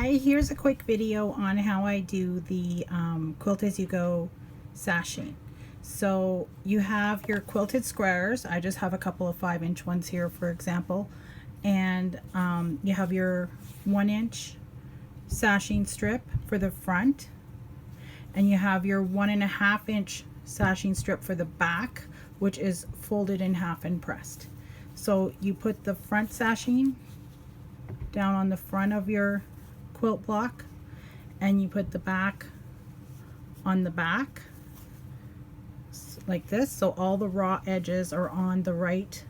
Hi, here's a quick video on how I do the quilt as you go sashing. So you have your quilted squares. I just have a couple of 5-inch ones here, for example, and you have your 1-inch sashing strip for the front, and you have your 1.5-inch sashing strip for the back, which is folded in half and pressed. So you put the front sashing down on the front of your quilt block, and you put the back on the back like this, so all the raw edges are on the right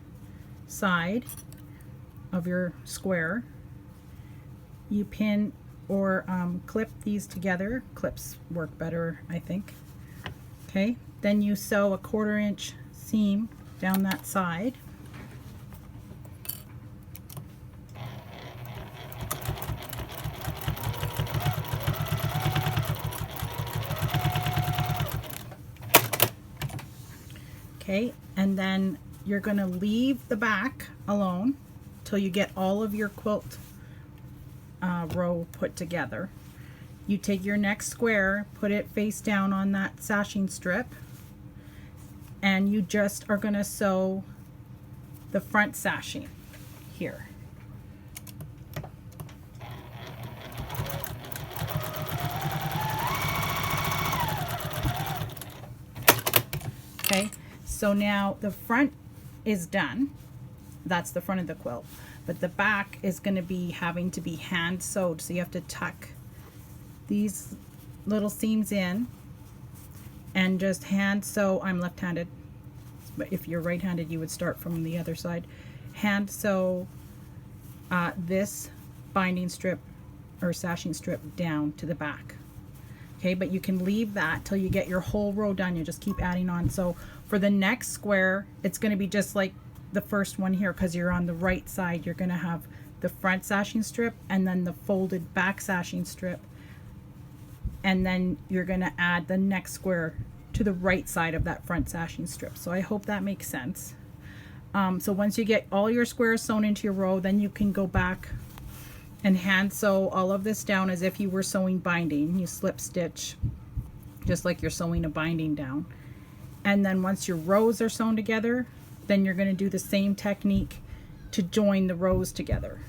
side of your square. You pin or clip these together. Clips work better, I think. Okay, then you sew a 1/4 inch seam down that side. Okay, and then you're going to leave the back alone till you get all of your quilt row put together. You take your next square, put it face down on that sashing strip, and you just are going to sew the front sashing here. Okay, so now the front is done. That's the front of the quilt. But the back is going to be having to be hand sewed. So you have to tuck these little seams in and just hand sew. I'm left-handed, but if you're right-handed, you would start from the other side. Hand sew this binding strip or sashing strip down to the back. Okay, but you can leave that till you get your whole row done. You just keep adding on. So for the next square, it's going to be just like the first one here, because you're on the right side. You're going to have the front sashing strip and then the folded back sashing strip, and then you're going to add the next square to the right side of that front sashing strip. So I hope that makes sense. So once you get all your squares sewn into your row, then you can go back and hand sew all of this down as if you were sewing binding. You slip stitch just like you're sewing a binding down. And then once your rows are sewn together, then you're going to do the same technique to join the rows together.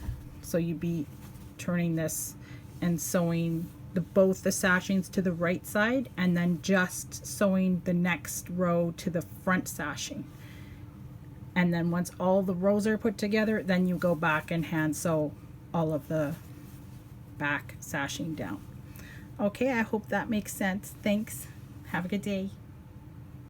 So you'd be turning this and sewing both the sashings to the right side, and then just sewing the next row to the front sashing. And then once all the rows are put together, then you go back and hand sew all of the back sashing down. Okay, I hope that makes sense. Thanks. Have a good day.